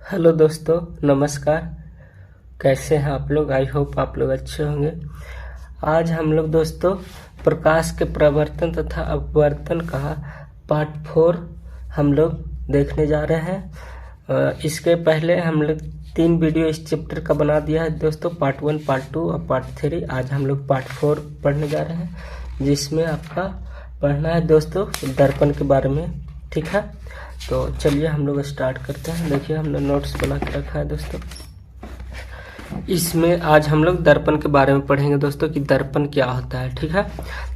Hello दोस्तों, नमस्कार। कैसे हैं आप लोग? आई होप आप लोग अच्छे होंगे। आज हम लोग दोस्तों प्रकाश के प्रवर्तन तथा अपवर्तन का पार्ट 4 हम लोग देखने जा रहे हैं। इसके पहले हम लोग 3 वीडियो इस चैप्टर का बना दिया है दोस्तों, पार्ट 1, पार्ट 2 और पार्ट 3। आज हम लोग पार्ट 4 पढ़ने जा रहे हैं, जिसमें आपका पढ़ना है दोस्तों दर्पण के बारे में। ठीक है, तो चलिए हम लोग स्टार्ट करते हैं। देखिए हमने नोट्स बना के रखा है दोस्तों। इसमें आज हम लोग दर्पण के बारे में पढ़ेंगे दोस्तों कि दर्पण क्या होता है। ठीक है,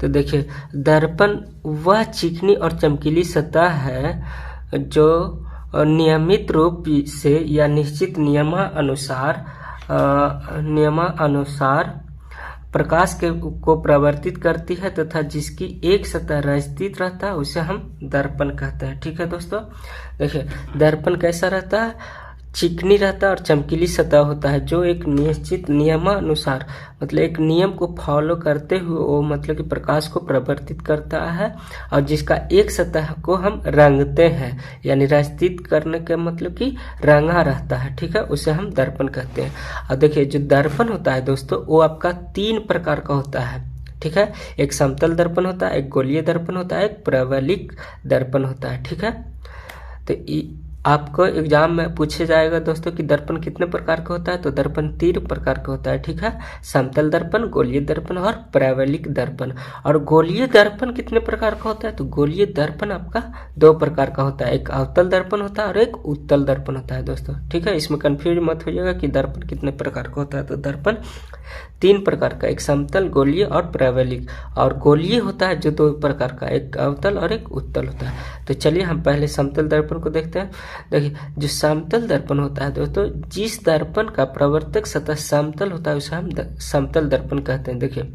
तो देखिए दर्पण वह चिकनी और चमकीली सतह है जो नियमित रूप से या निश्चित नियमानुसार प्रकाश को प्रवर्तित करती है तथा जिसकी एक सतह स्थित रहता है उसे हम दर्पण कहते हैं। ठीक है दोस्तों, देखिए दर्पण कैसा रहता है? चिकनी रहता है और चमकीली सतह होता है जो एक निश्चित नियमानुसार मतलब एक नियम को फॉलो करते हुए वो मतलब कि प्रकाश को प्रवर्तित करता है, और जिसका एक सतह को हम रंगते हैं, यानी रास्तित करने का मतलब कि रंगा रहता है। ठीक है, उसे हम दर्पण कहते हैं। और देखिए जो दर्पण होता है दोस्तों वो आपका 3 प्रकार का होता है। ठीक है, एक समतल दर्पण होता है, एक गोलीय दर्पण होता है, एक प्रवलिक दर्पण होता है। ठीक है, तो आपको एग्जाम में पूछे जाएगा दोस्तों कि दर्पण कितने प्रकार का होता है, तो दर्पण 3 प्रकार का होता है। ठीक है, समतल दर्पण, गोलीय दर्पण और प्रावलिक दर्पण। और गोलीय दर्पण कितने प्रकार का होता है, तो गोलीय दर्पण आपका 2 प्रकार का होता है, एक अवतल दर्पण होता है और एक उत्तल दर्पण होता है दोस्तों। ठीक है, इसमें कंफ्यूज मत होइएगा कि दर्पण कितने प्रकार का होता है। तो दर्पण 3 प्रकार का, एक समतल, गोलीय और प्रावलिक। और गोलीय होता है जो 2 प्रकार का, एक अवतल और एक उत्तल होता है। तो चलिए हम पहले समतल दर्पण को देखते हैं। देखिए जो समतल दर्पण होता है दोस्तों, जिस दर्पण का प्रवर्तक सतह समतल होता है उसे हम समतल दर्पण कहते हैं। देखिए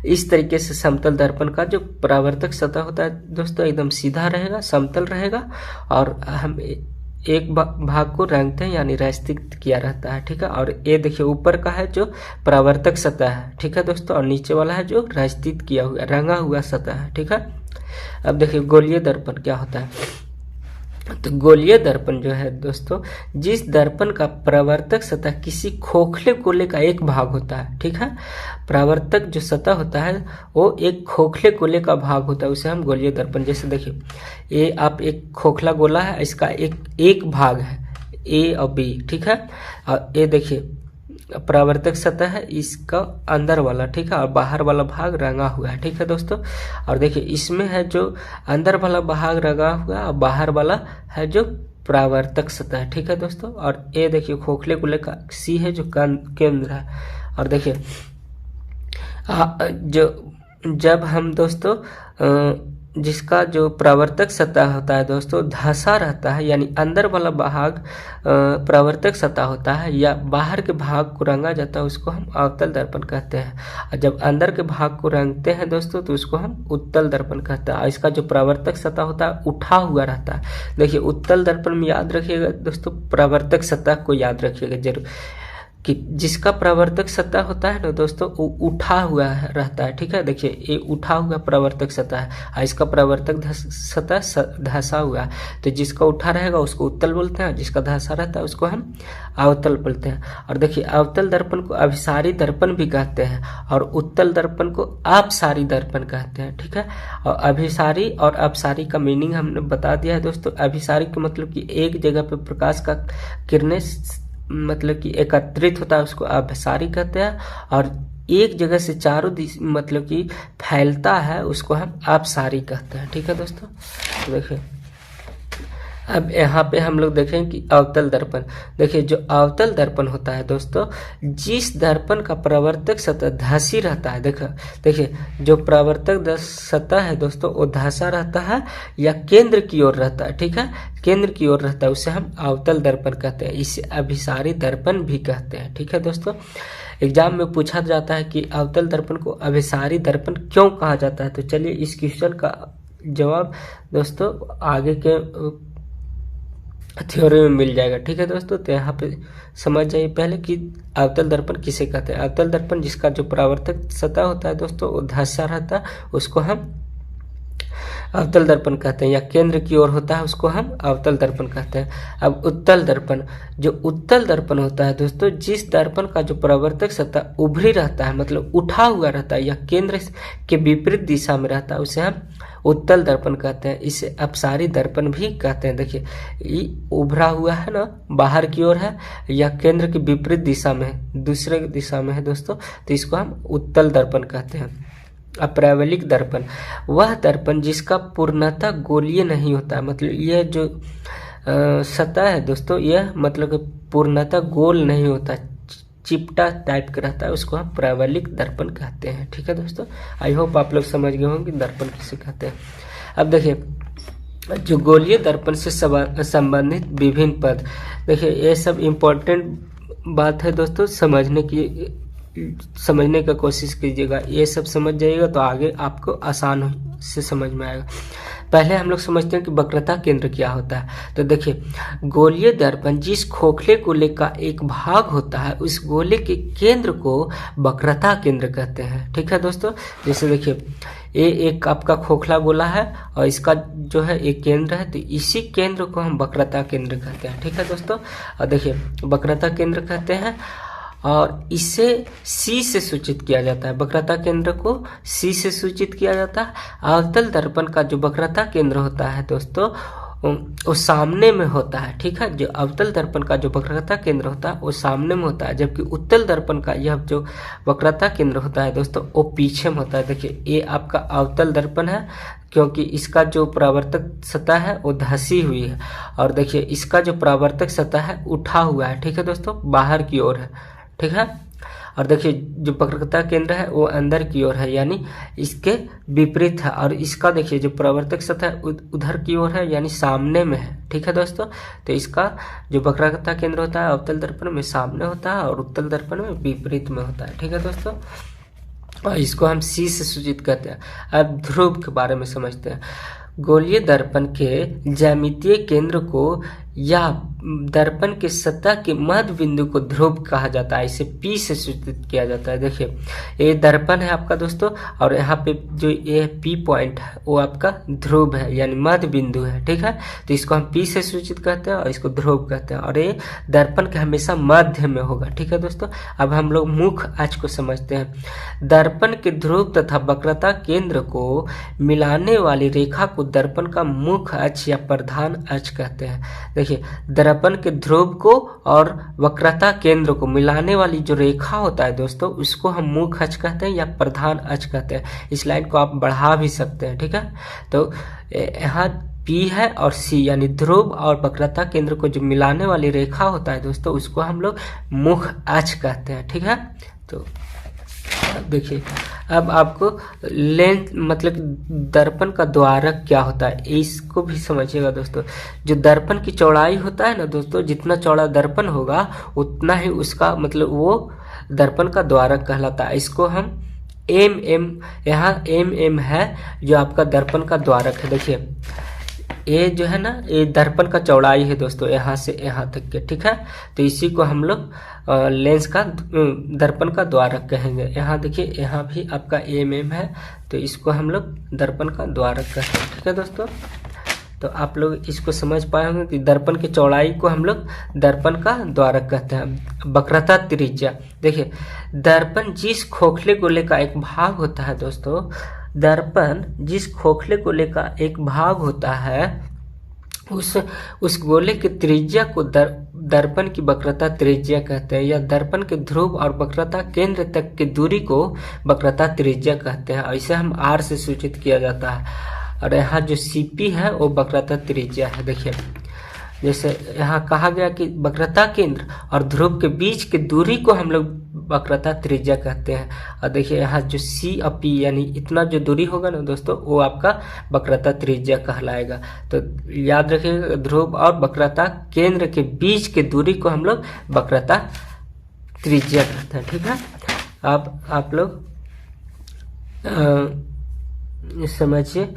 इस तरीके से समतल दर्पण का जो परावर्तक सतह होता है दोस्तों एकदम सीधा रहेगा, समतल रहेगा, और हम एक भाग को रंगते हैं यानी रास्तित किया रहता है। ठीक है, और ये देखिए ऊपर का है जो परावर्तक सतह है। ठीक है दोस्तों, और नीचे वाला है जो रास्तित किया हुआ रंगा हुआ सतह है। ठीक है, अब देखिए गोलीय दर्पण क्या होता है। तो गोलीय दर्पण जो है दोस्तों, जिस दर्पण का परावर्तक सतह किसी खोखले गोले का एक भाग होता है। ठीक है, परावर्तक जो सतह होता है वो एक खोखले गोले का भाग होता है, उसे हम गोलीय दर्पण। जैसे देखिए ये आप एक खोखला गोला है, इसका एक भाग है ए और बी। ठीक है, और ये देखिए परावर्तक सतह है इसका अंदर वाला। ठीक है, और बाहर वाला भाग रंगा हुआ है। ठीक है दोस्तों, और देखिए इसमें है जो अंदर वाला भाग रंगा हुआ और बाहर वाला है जो परावर्तक सतह है। ठीक है दोस्तों, और ये देखिए खोखले गोले का सी है जो केंद्र है। और देखिए जो जब हम दोस्तों जिसका जो परावर्तक सतह होता है दोस्तों धंसा रहता है, यानी अंदर वाला भाग परावर्तक सतह होता है या बाहर के भाग को रंगा जाता है, उसको हम अवतल दर्पण कहते हैं। और जब अंदर के भाग को रंगते हैं दोस्तों तो उसको हम उत्तल दर्पण कहते हैं। और इसका जो परावर्तक सतह होता है उठा हुआ रहता है। देखिए उत्तल दर्पण में याद रखिएगा दोस्तों, परावर्तक सतह को याद रखिएगा जरूर, कि जिसका परावर्तक सतह होता है ना दोस्तों वो उठा हुआ रहता है। ठीक है, देखिए ये उठा हुआ परावर्तक सतह है और इसका परावर्तक सतह धंसा हुआ है। तो जिसका उठा रहेगा उसको उत्तल बोलते हैं, जिसका धंसा रहता है उसको हम अवतल बोलते हैं। और देखिए अवतल दर्पण को अभिसारी दर्पण भी कहते हैं और उत्तल दर्पण को अपसारी दर्पण कहते हैं। ठीक है, और अभिसारी और अपसारी का मीनिंग हमने बता दिया है दोस्तों। अभिसारी का मतलब कि एक जगह पे प्रकाश का किरणें मतलब कि एकत्रित होता है उसको अपसारी कहते हैं, और एक जगह से चारों मतलब कि फैलता है उसको हम अपसारी कहते हैं। ठीक है दोस्तों, तो देखिए अब यहाँ पे हम लोग देखें कि अवतल दर्पण। देखिए जो अवतल दर्पण होता है दोस्तों, जिस दर्पण का परावर्तक सतह धंसी रहता है, देखिए जो परावर्तक सतह है दोस्तों वो धंसा रहता है या केंद्र की ओर रहता है। ठीक है, केंद्र की ओर रहता है उसे हम अवतल दर्पण कहते हैं, इसे अभिसारी दर्पण भी कहते हैं। ठीक है दोस्तों, एग्जाम में पूछा जाता है कि अवतल दर्पण को अभिसारी दर्पण क्यों कहा जाता है। तो चलिए इस क्वेश्चन का जवाब दोस्तों आगे के थ्योरी में मिल जाएगा। ठीक है दोस्तों, तो यहाँ पे समझ जाइए पहले कि अवतल दर्पण किसे कहते हैं। अवतल दर्पण जिसका जो परावर्तक सतह होता है दोस्तों वो धंसा रहता है उसको हम अवतल दर्पण कहते हैं, या केंद्र की ओर होता है उसको हम अवतल दर्पण कहते हैं। अब उत्तल दर्पण, जो उत्तल दर्पण होता है दोस्तों, जिस दर्पण का जो परावर्तक सतह उभरी रहता है, मतलब उठा हुआ रहता है या केंद्र के विपरीत दिशा में रहता है, उसे हम उत्तल दर्पण कहते हैं। इसे अपसारी दर्पण भी कहते हैं। देखिए ये उभरा हुआ है ना, बाहर की ओर है या केंद्र के विपरीत दिशा में है, दूसरे दिशा में है दोस्तों, तो इसको हम उत्तल दर्पण कहते हैं। अपरावलिक दर्पण, वह दर्पण जिसका पूर्णतः गोलीय नहीं होता, मतलब यह जो सतह है दोस्तों, यह मतलब पूर्णतः गोल नहीं होता, चिपटा टाइप का रहता है, उसको हम प्रावलिक दर्पण कहते हैं। ठीक है दोस्तों, आई होप आप लोग समझ गए होंगे दर्पण किसे कहते हैं। अब देखिए जो गोलीय दर्पण से संबंधित विभिन्न पद, देखिए ये सब इम्पोर्टेंट बात है दोस्तों, समझने का कोशिश कीजिएगा, ये सब समझ जाइएगा तो आगे आपको आसान से समझ में आएगा। पहले हम लोग समझते हैं कि वक्रता केंद्र क्या होता है। तो देखिए गोलीय दर्पण जिस खोखले गोले का एक भाग होता है, उस गोले के केंद्र को वक्रता केंद्र कहते हैं। ठीक है दोस्तों, जैसे देखिए ये एक आपका खोखला गोला है और इसका जो है एक केंद्र है, तो इसी केंद्र को हम वक्रता केंद्र कहते हैं। ठीक है दोस्तों, और देखिए वक्रता केंद्र कहते हैं और इसे C से सूचित किया जाता है। वक्रता केंद्र को C से सूचित किया जाता है। अवतल दर्पण का जो वक्रता केंद्र होता है दोस्तों, वो सामने में होता है। ठीक है, जो अवतल दर्पण का जो वक्रता केंद्र होता है वो सामने में होता है, जबकि उत्तल दर्पण का यह जो वक्रता केंद्र होता है दोस्तों वो पीछे में होता है। देखिए ये आपका अवतल दर्पण है, क्योंकि इसका जो परावर्तक सतह है वो धसी हुई है, और देखिए इसका जो परावर्तक सतह है उठा हुआ है। ठीक है दोस्तों, बाहर की ओर है। ठीक है, और देखिए जो वक्रता केंद्र है वो अंदर की ओर है, यानी इसके विपरीत है, और इसका देखिए जो परावर्तक सतह उधर की ओर है, यानी सामने में है। ठीक है दोस्तों, तो इसका जो वक्रता केंद्र होता है अवतल दर्पण में सामने होता है और उत्तल दर्पण में विपरीत में होता है। ठीक है दोस्तों, और इसको हम C से सूचित करते हैं। अब ध्रुव के बारे में समझते हैं। गोलीय दर्पण के ज्यामितीय केंद्र को या दर्पण के सतह के मध्य बिंदु को ध्रुव कहा जाता है, इसे P से सूचित किया जाता है। देखिए ये दर्पण है आपका दोस्तों, और यहाँ पे जो ये P पॉइंट है वो आपका ध्रुव है, यानी मध्य बिंदु है। ठीक है, तो इसको हम P से सूचित करते हैं और इसको ध्रुव कहते हैं, और ये दर्पण के हमेशा मध्य में होगा। ठीक है दोस्तों, अब हम लोग मुख्य अक्ष को समझते हैं। दर्पण के ध्रुव तथा वक्रता केंद्र को मिलाने वाली रेखा को दर्पण का मुख्य अक्ष या प्रधान अक्ष कहते हैं। देखिए दर्पण के ध्रुव को और वक्रता केंद्र को मिलाने वाली जो रेखा होता है दोस्तों, उसको हम मुख्य अक्ष कहते हैं या प्रधान अक्ष कहते हैं। इस लाइन को आप बढ़ा भी सकते हैं। ठीक है, तो यहाँ P है और C, यानी ध्रुव और वक्रता केंद्र को जो मिलाने वाली रेखा होता है दोस्तों, उसको हम लोग मुख्य अक्ष कहते हैं। ठीक है, तो देखिए अब आपको लेंस मतलब दर्पण का द्वारक क्या होता है इसको भी समझिएगा दोस्तों। जो दर्पण की चौड़ाई होता है ना दोस्तों, जितना चौड़ा दर्पण होगा उतना ही उसका मतलब वो दर्पण का द्वारक कहलाता है। इसको हम mm, यहाँ mm है जो आपका दर्पण का द्वारक है। देखिए ये जो है ना, ये दर्पण का चौड़ाई है दोस्तों, यहाँ से यहाँ तक के। ठीक है, तो इसी को हम लोग लेंस का दर्पण का द्वारक कहेंगे। यहाँ देखिए यहाँ भी आपका mm है, तो इसको हम लोग दर्पण का द्वारक कहते हैं। ठीक है दोस्तों, तो आप लोग इसको समझ पाए होंगे कि दर्पण की चौड़ाई को हम लोग दर्पण का द्वारक कहते हैं। वक्रता त्रिज्या, देखिए दर्पण जिस खोखले गोले का एक भाग होता है दोस्तों, दर्पण जिस खोखले गोले का एक भाग होता है उस गोले की त्रिज्या को दर्पण की वक्रता त्रिज्या कहते हैं, या दर्पण के ध्रुव और वक्रता केंद्र तक की दूरी को वक्रता त्रिज्या कहते हैं। इसे हम R से सूचित किया जाता है, और यहाँ जो CP है वो वक्रता त्रिज्या है। देखिए जैसे यहाँ कहा गया कि वक्रता केंद्र और ध्रुव के बीच की दूरी को हम लोग वक्रता त्रिज्या कहते हैं, और देखिए यहाँ जो C और P यानी इतना जो दूरी होगा ना दोस्तों, वो आपका वक्रता त्रिज्या कहलाएगा। तो याद रखिएगा ध्रुव और वक्रता केंद्र के बीच की दूरी को हम लोग वक्रता त्रिज्या कहते हैं। ठीक है, अब आप लोग समझिए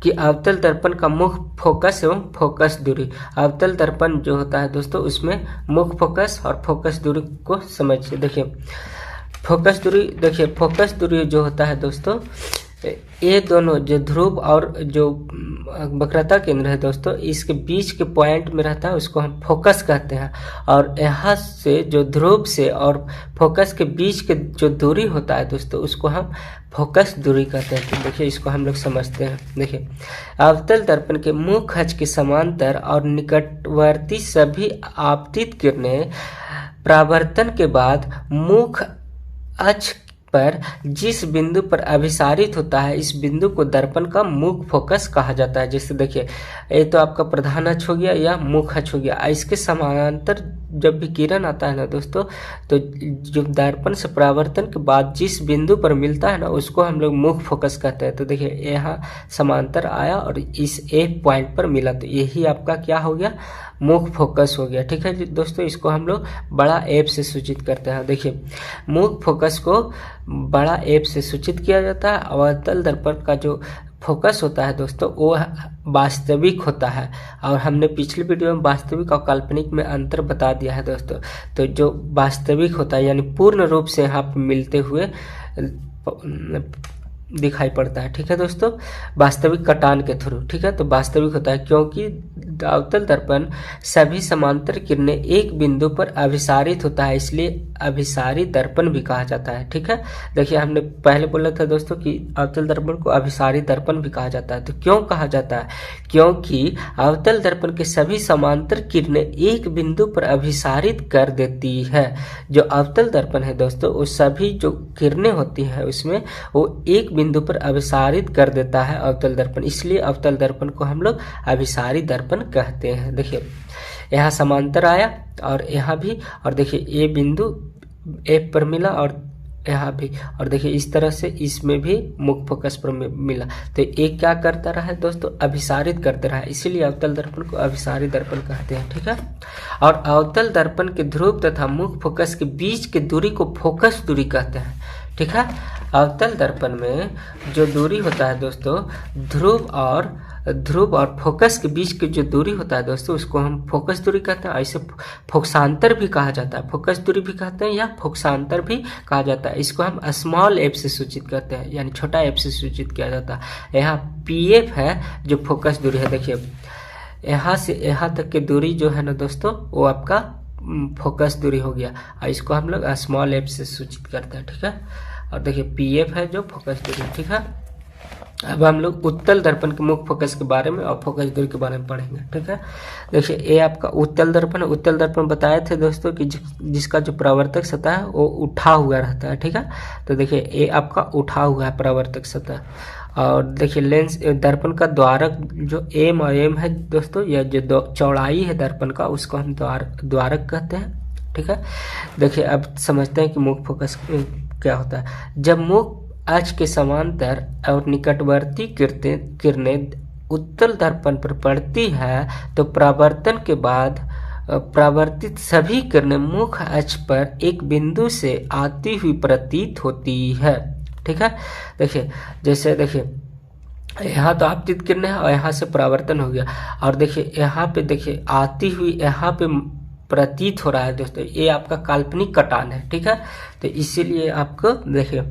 कि अवतल दर्पण का मुख्य फोकस एवं फोकस दूरी। अवतल दर्पण जो होता है दोस्तों, उसमें मुख्य फोकस और फोकस दूरी को समझिए। देखिए फोकस दूरी, देखिए फोकस दूरी जो होता है दोस्तों, ये दोनों जो ध्रुव और जो वक्रता केंद्र है दोस्तों, इसके बीच के पॉइंट में रहता है, उसको हम फोकस कहते हैं। और यहाँ से जो ध्रुव से और फोकस के बीच के जो दूरी होता है दोस्तों, उसको हम फोकस दूरी कहते हैं। तो देखिए इसको हम लोग समझते हैं। देखिए अवतल दर्पण के मुख्य अक्ष के समांतर और निकटवर्ती सभी आपतित किरणें परावर्तन के बाद मुख्य अक्ष पर जिस बिंदु पर अभिसारित होता है, इस बिंदु को दर्पण का मुख्य फोकस कहा जाता है। जैसे देखिए ये तो आपका प्रधान अक्ष हो गया या मुख्य अक्ष हो गया। इसके समानांतर जब भी किरण आता है ना दोस्तों, तो जो दर्पण से परावर्तन के बाद जिस बिंदु पर मिलता है ना, उसको हम लोग मुख्य फोकस कहते हैं। तो देखिए यहाँ समांतर आया और इस एक पॉइंट पर मिला, तो यही आपका क्या हो गया, मुख्य फोकस हो गया। ठीक है दोस्तों, इसको हम लोग बड़ा एफ से सूचित करते हैं। देखिए मुख्य फोकस को बड़ा एफ से सूचित किया जाता है। अवतल दर्पण का जो फोकस होता है दोस्तों, वो वास्तविक होता है। और हमने पिछले वीडियो में वास्तविक और काल्पनिक में अंतर बता दिया है दोस्तों। तो जो वास्तविक होता है यानी पूर्ण रूप से यहाँ पर मिलते हुए दिखाई पड़ता है। ठीक है दोस्तों, वास्तविक कटान के थ्रू। ठीक है, तो वास्तविक होता है क्योंकि अवतल दर्पण सभी समांतर किरणें एक बिंदु पर अभिसारित होता है, इसलिए अभिसारी दर्पण भी कहा जाता है। ठीक है, देखिए हमने पहले बोला था दोस्तों कि अवतल दर्पण को अभिसारी दर्पण भी कहा जाता है। तो क्यों कहा जाता है, क्योंकि अवतल दर्पण के सभी समांतर किरणें एक बिंदु पर अभिसारित कर देती है। जो अवतल दर्पण है दोस्तों, वो सभी जो किरणें होती हैं उसमें वो एक बिंदु पर अभिसारित कर देता है अवतल दर्पण, इसलिए अवतल दर्पण को हम लोग अभिसारी दर्पण कहते हैं। देखिए यहाँ समांतर आया और यहाँ भी, और देखिए ये बिंदु एफ पर मिला और यहाँ भी, और देखिए इस तरह से इसमें भी मुख्य फोकस पर मिला। तो एक क्या करता रहा है दोस्तों, अभिसारित करते रहा है, इसीलिए अवतल दर्पण को अभिसारी दर्पण कहते हैं। ठीक है, और अवतल दर्पण के ध्रुव तथा मुख्य फोकस के बीच की दूरी को फोकस दूरी कहते हैं। ठीक है, अवतल दर्पण में जो दूरी होता है दोस्तों, ध्रुव और फोकस के बीच की जो दूरी होता है दोस्तों, उसको हम फोकस दूरी कहते हैं। ऐसे फोकसांतर भी कहा जाता है, फोकस दूरी भी कहते हैं या फोकसांतर भी कहा जाता है। इसको हम स्मॉल एफ से सूचित करते हैं, यानी छोटा एफ से सूचित किया जाता है। यहाँ पी एफ है जो फोकस दूरी है। देखिए यहाँ से यहाँ तक की दूरी जो है ना दोस्तों, वो आपका फोकस दूरी हो गया, और इसको हम लोग स्मॉल एफ से सूचित करते हैं। ठीक है, और देखिए पी एफ है जो फोकस दूरी। ठीक है, अब हम लोग उत्तल दर्पण के मुख्य फोकस के बारे में और फोकस दूरी के बारे में पढ़ेंगे। ठीक है, देखिए ये आपका उत्तल दर्पण है। उत्तल दर्पण बताए थे दोस्तों कि जिसका जो परावर्तक सतह है वो उठा हुआ रहता है। ठीक है, तो देखिए ये आपका उठा हुआ है परावर्तक सतह। और देखिए लेंस दर्पण का द्वारक जो एम और एम है दोस्तों, या जो चौड़ाई है दर्पण का, उसको हम द्वारक कहते हैं। ठीक है, देखिए अब समझते हैं कि मुख्य फोकस क्या होता है। जब मुख्य अक्ष के समांतर और निकटवर्ती किरणें उत्तल दर्पण पर पड़ती है, तो परावर्तन के बाद परावर्तित सभी किरणें मुख्य अक्ष पर एक बिंदु से आती हुई प्रतीत होती है। ठीक है, देखिए जैसे देखिए यहाँ तो आपतित किरणें है और यहाँ से परावर्तन हो गया, और देखिए यहाँ पे देखिए आती हुई यहाँ पे प्रतीत हो रहा है दोस्तों, ये आपका काल्पनिक कटान है। ठीक है, तो इसीलिए आपको देखिए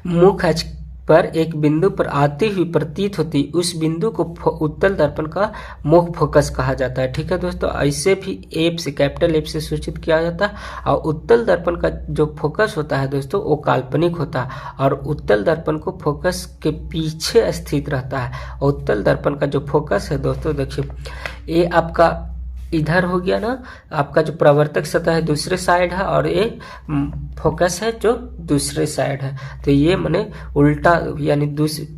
मुख्य अक्ष पर एक बिंदु पर आती हुई प्रतीत होती, उस बिंदु को उत्तल दर्पण का मुख्य फोकस कहा जाता है। ठीक है दोस्तों, ऐसे भी एफ से, कैपिटल एफ से सूचित किया जाता है। और उत्तल दर्पण का जो फोकस होता है दोस्तों, वो काल्पनिक होता है, और उत्तल दर्पण को फोकस के पीछे स्थित रहता है। और उत्तल दर्पण का जो फोकस है दोस्तों, देखिए ये आपका इधर हो गया ना, आपका जो परावर्तक सतह है दूसरे साइड है, और ये फोकस है जो दूसरे साइड है। तो ये माने उल्टा यानी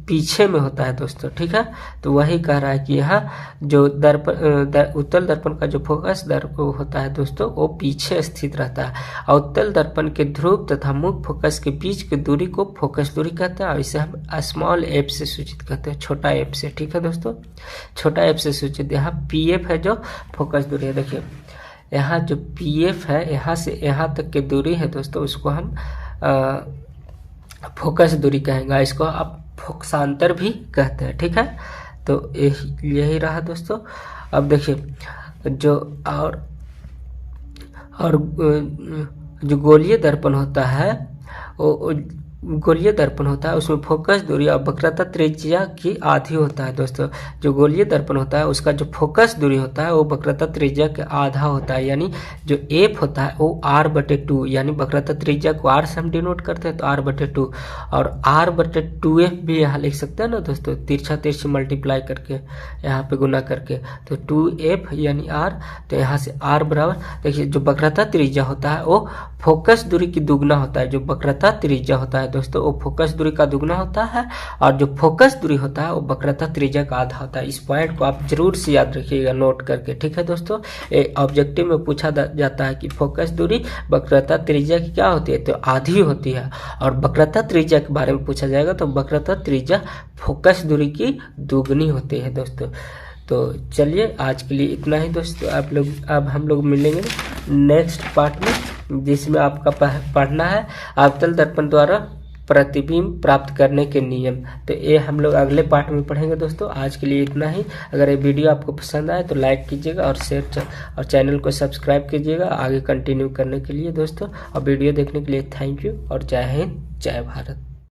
पीछे में होता है दोस्तों। ठीक है, तो वही कह रहा है कि यहाँ जो उत्तल दर्पण का जो फोकस होता है दोस्तों, वो पीछे स्थित रहता है। और उत्तल दर्पण के ध्रुव तथा मुख्य फोकस के बीच की दूरी को फोकस दूरी कहते हैं, और इसे हम स्मॉल एफ से सूचित करते हैं, छोटा एफ से। ठीक है दोस्तों, छोटा एफ से सूचित। यहाँ पी एफ है जो फोकस दूरी है। देखिए यहाँ जो पी एफ है, यहाँ से यहाँ तक की दूरी है दोस्तों, उसको हम फोकस दूरी कहेंगे, इसको आप फोकसांतर भी कहते हैं। ठीक है, तो यही रहा दोस्तों। अब देखिए जो और जो गोलीय दर्पण होता है, वो गोलीय दर्पण होता है उसमें फोकस दूरी और वक्रता त्रिज्या की आधी होता है दोस्तों। जो गोलीय दर्पण होता है उसका जो फोकस दूरी होता है वो वक्रता त्रिज्या के आधा होता है, यानी जो एफ होता है वो r/2, यानी वक्रता त्रिज्या को r से हम डिनोट करते हैं तो r/2, और r/2f भी यहाँ लिख सकते हैं ना दोस्तों, तिरछा तिरछी मल्टीप्लाई करके यहाँ पे गुना करके, तो 2f यानी r, तो यहाँ से r बराबर, देखिए जो वक्रता त्रिज्या होता है वो फोकस दूरी की दुगना होता है। जो वक्रता त्रिज्या होता है दोस्तों वो फोकस दूरी का दुगना होता है, और जो फोकस दूरी होता है वो वक्रता त्रिज्या का आधा होता है। इस पॉइंट को आप जरूर से याद रखिएगा नोट करके, ठीक है दोस्तों। ऑब्जेक्टिव में पूछा जाता है कि फोकस दूरी वक्रता त्रिज्या की क्या होती है, तो आधी होती है, और वक्रता त्रिज्या के बारे में पूछा जाएगा तो वक्रता त्रिज्या फोकस दूरी की दुगनी होती है दोस्तों। तो चलिए आज के लिए इतना ही दोस्तों, अब हम लोग मिलेंगे नेक्स्ट पार्ट में, जिसमें आपका पढ़ना है अवतल दर्पण द्वारा प्रतिबिंब प्राप्त करने के नियम। तो ये हम लोग अगले पार्ट में पढ़ेंगे दोस्तों। आज के लिए इतना ही। अगर ये वीडियो आपको पसंद आए तो लाइक कीजिएगा और शेयर और चैनल को सब्सक्राइब कीजिएगा आगे कंटिन्यू करने के लिए दोस्तों। और वीडियो देखने के लिए थैंक यू और जय हिंद जय भारत।